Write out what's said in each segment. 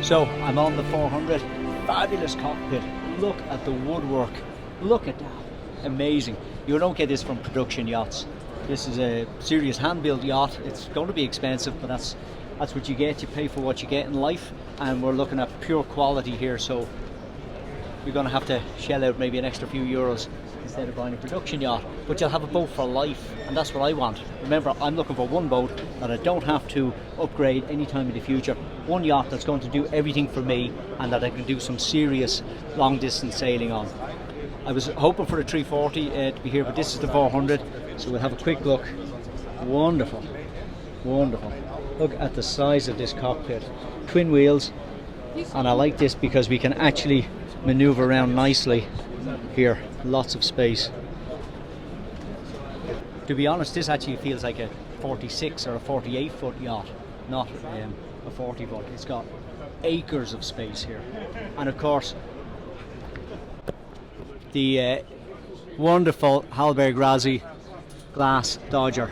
So I'm on the 400, fabulous cockpit. Look at the woodwork, look at that, amazing. You don't get this from production yachts. This is a serious hand-built yacht. It's going to be expensive, but that's what you get. You pay for what you get in life, and we're looking at pure quality here, so you're going to have to shell out maybe an extra few euros instead of buying a production yacht, but you'll have a boat for life, and that's what I want. Remember, I'm looking for one boat that I don't have to upgrade anytime in the future, one yacht that's going to do everything for me and that I can do some serious long distance sailing on. I was hoping for a 340 to be here, but this is the 400, so we'll have a quick look. Wonderful, wonderful. Look at the size of this cockpit, twin wheels, and I like this because we can actually maneuver around nicely here. Lots of space. To be honest, this actually feels like a 46 or a 48 foot yacht, not a 40 foot. It's got acres of space here, and of course the wonderful Hallberg Rassy glass Dodger,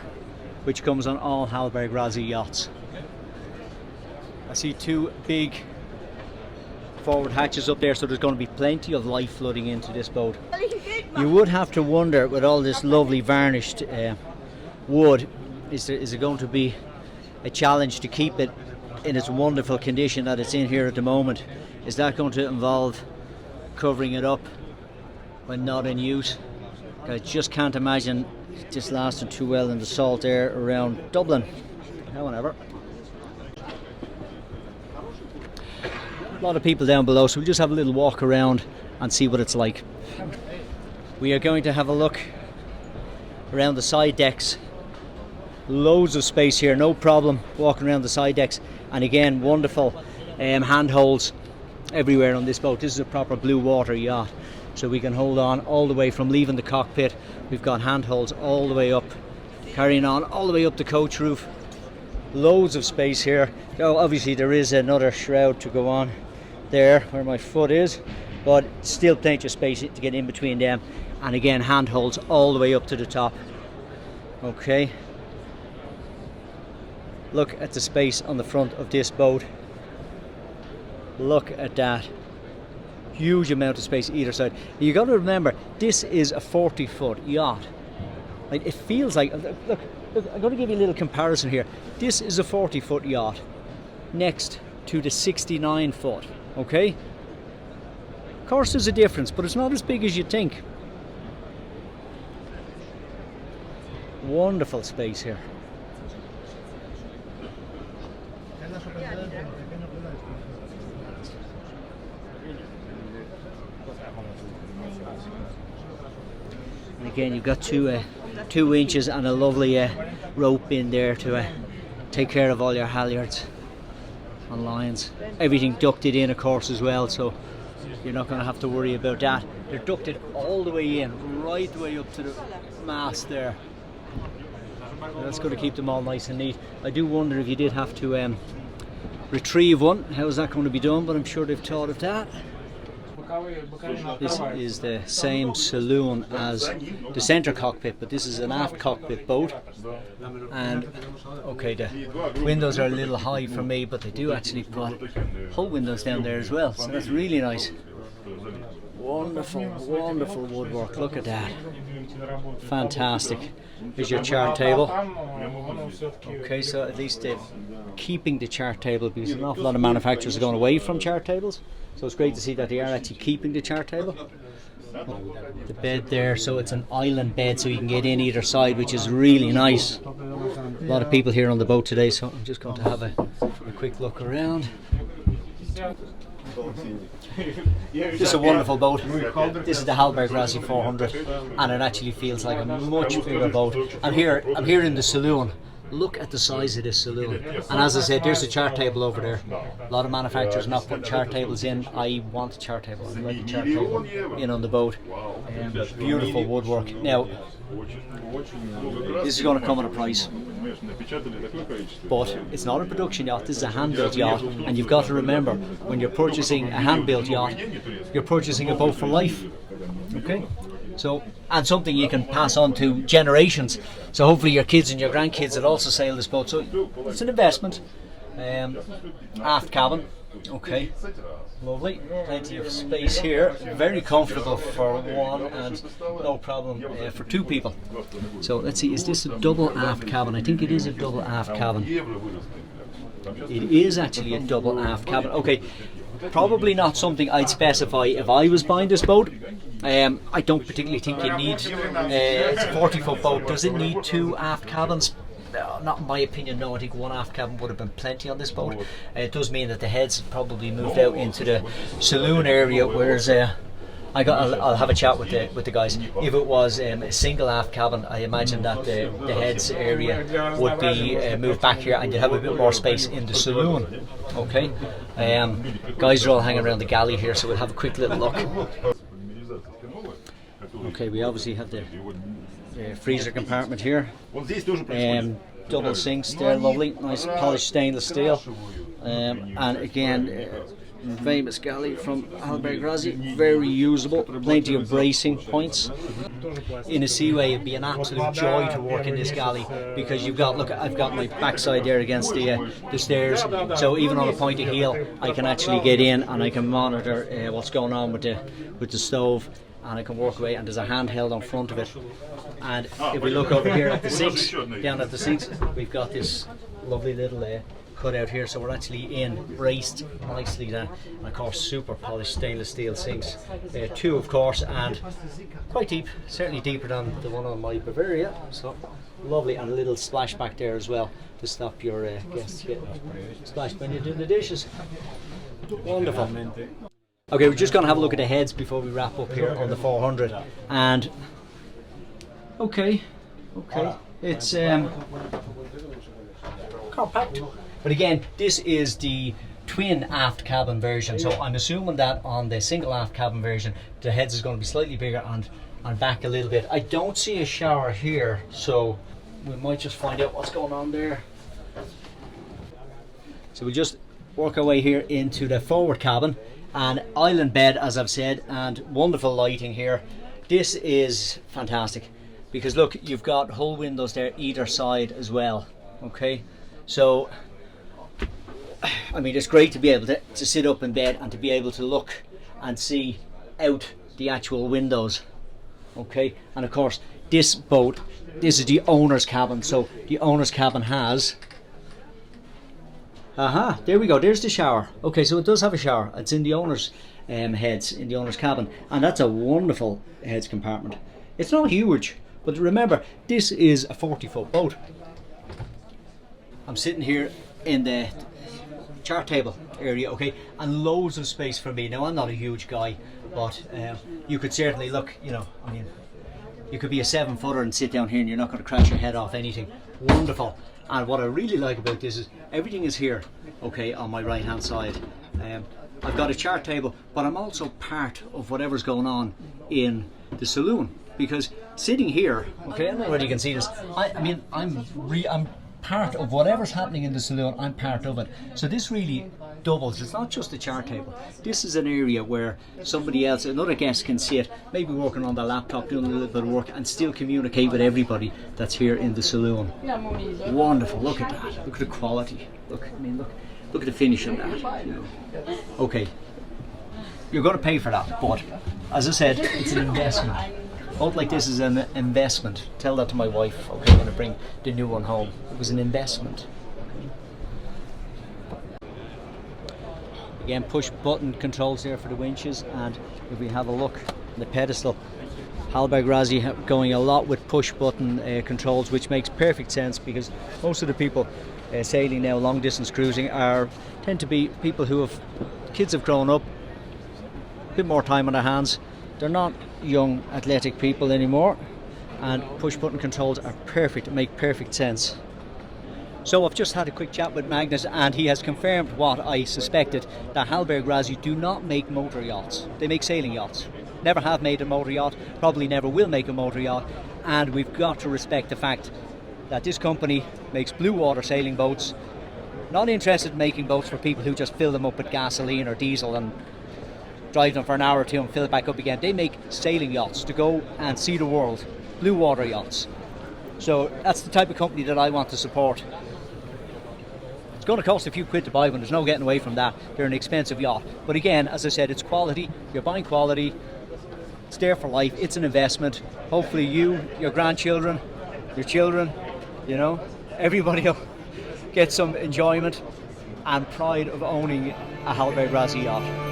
which comes on all Hallberg Rassy yachts. I see two big forward hatches up there, so there's going to be plenty of light flooding into this boat. You would have to wonder, with all this lovely varnished wood, is it going to be a challenge to keep it in its wonderful condition that it's in here at the moment? Is that going to involve covering it up when not in use? I just can't imagine this lasting too well in the salt air around Dublin. However, a lot of people down below, so we'll just have a little walk around and see what it's like. We are going to have a look around the side decks. Loads of space here, no problem walking around the side decks, and again wonderful handholds everywhere on this boat. This is a proper blue water yacht, so we can hold on all the way from leaving the cockpit. We've got handholds all the way up, carrying on all the way up the coach roof. Loads of space here. Oh, obviously there is another shroud to go on there where my foot is, but still plenty of space to get in between them, and again handholds all the way up to the top. Okay, look at the space on the front of this boat. Look at that, huge amount of space either side. You got to remember, this is a 40 foot yacht. Like, it feels like, look, I'm going to give you a little comparison here. This is a 40 foot yacht next to the 69 foot. Okay, of course there's a difference, but it's not as big as you think. Wonderful space here. And again, you've got 2 inches and a lovely rope in there to take care of all your halyards and lines. Everything ducted in, of course, as well, so you're not going to have to worry about that. They're ducted all the way in, right the way up to the mast there. So that's going to keep them all nice and neat. I do wonder if you did have to retrieve one, how is that going to be done, but I'm sure they've thought of that. This is the same saloon as the centre cockpit, but this is an aft cockpit boat, and okay, the windows are a little high for me, but they do actually put hull windows down there as well, so that's really nice. Wonderful, wonderful woodwork, look at that, fantastic. Here's your chart table. Okay, so at least they're keeping the chart table, because an awful lot of manufacturers are going away from chart tables, so it's great to see that they are actually keeping the chart table. The bed there, so it's an island bed, so you can get in either side, which is really nice. A lot of people here on the boat today, so I'm just going to have a quick look around. This is a wonderful boat. This is the Hallberg Rassy 400, and it actually feels like a much bigger boat. I'm here in the saloon. Look at the size of this saloon, and as I said, there's a chart table over there. A lot of manufacturers are not putting chart tables in. I want a chart table. I like a chart table in on the boat. Beautiful woodwork. Now, this is going to come at a price, but it's not a production yacht. This is a hand-built yacht, and you've got to remember, when you're purchasing a hand-built yacht, you're purchasing a boat for life. Okay, so, and something you can pass on to generations. So hopefully your kids and your grandkids will also sail this boat. So it's an investment, Aft cabin. Okay, lovely. Plenty of space here. Very comfortable for one, and no problem for two people. So let's see, is this a double aft cabin? I think it is a double aft cabin. It is actually a double aft cabin. Okay, probably not something I'd specify if I was buying this boat. I don't particularly think you need, it's a 40-foot boat. Does it need two aft cabins? No, not in my opinion, no. I think one aft cabin would have been plenty on this boat. It does mean that the heads probably moved out into the saloon area, whereas I'll have a chat with the guys. If it was a single aft cabin, I imagine that the heads area would be moved back here, and you'd have a bit more space in the saloon. Okay, guys are all hanging around the galley here, so we'll have a quick little look. Okay, we obviously have the freezer compartment here. Double sinks there, lovely, nice polished stainless steel. And again, famous galley from Hallberg Rassy, very usable, plenty of bracing points. In a seaway, it'd be an absolute joy to work in this galley, because you've got, look, I've got my backside there against the stairs, so even on a point of heel I can actually get in and I can monitor what's going on with the stove, and I can work away, and there's a handheld on front of it. And if we look over here at the sinks, down at the sinks, we've got this lovely little cut out here, so we're actually braced nicely there. And of course, super polished stainless steel sinks, two of course, and quite deep, certainly deeper than the one on my Bavaria, so lovely. And a little splash back there as well to stop your guests getting splashed when you're doing the dishes. Wonderful. Okay, we're just going to have a look at the heads before we wrap up here on the 400. And okay, it's compact. But again, this is the twin aft cabin version, so I'm assuming that on the single aft cabin version the heads is going to be slightly bigger and back a little bit. I don't see a shower here, so we might just find out what's going on there. So we'll just work our way here into the forward cabin. An island bed, as I've said, and wonderful lighting here. This is fantastic, because look, you've got whole windows there either side as well. Okay, so I mean, it's great to be able to sit up in bed and to be able to look and see out the actual windows. Okay, and of course this boat, this is the owner's cabin, so the owner's cabin has, there we go, there's the shower. Okay, so it does have a shower. It's in the owner's heads, in the owner's cabin, and that's a wonderful heads compartment. It's not huge, but remember, this is a 40-foot boat. I'm sitting here in the chart table area, okay, and loads of space for me. Now, I'm not a huge guy, but you could certainly look, you know, I mean, you could be a 7-footer and sit down here and you're not going to crash your head off anything. Wonderful. And what I really like about this is everything is here, okay, on my right hand side. I've got a chart table, but I'm also part of whatever's going on in the saloon, because sitting here, okay, I don't know whether you can see this, I mean, I'm part of whatever's happening in the saloon. I'm part of it. So this really doubles. It's not just a chart table. This is an area where somebody else, another guest, can sit, maybe working on their laptop, doing a little bit of work, and still communicate with everybody that's here in the saloon. Wonderful. Look at that. Look at the quality. Look, I mean, look at the finish on that. You know. Okay, you're going to pay for that, but as I said, it's an investment. Boat like this is an investment. Tell that to my wife, okay, when I bring the new one home. It was an investment. Again, push button controls there for the winches, and if we have a look at the pedestal, Hallberg Rassy going a lot with push button controls, which makes perfect sense, because most of the people sailing now long distance cruising tend to be people who have kids have grown up, a bit more time on their hands. They're not young athletic people anymore, and push button controls are perfect, make perfect sense. So I've just had a quick chat with Magnus, and he has confirmed what I suspected, that Hallberg Rassy do not make motor yachts. They make sailing yachts. Never have made a motor yacht, probably never will make a motor yacht, and we've got to respect the fact that this company makes blue water sailing boats, not interested in making boats for people who just fill them up with gasoline or diesel and drive them for an hour or two and fill it back up again. They make sailing yachts to go and see the world, blue water yachts. So that's the type of company that I want to support. going to cost a few quid to buy one. There's no getting away from that. They're an expensive yacht. But again, as I said, it's quality. You're buying quality. It's there for life. It's an investment. Hopefully you, your grandchildren, your children, you know, everybody will get some enjoyment and pride of owning a Hallberg Rassy yacht.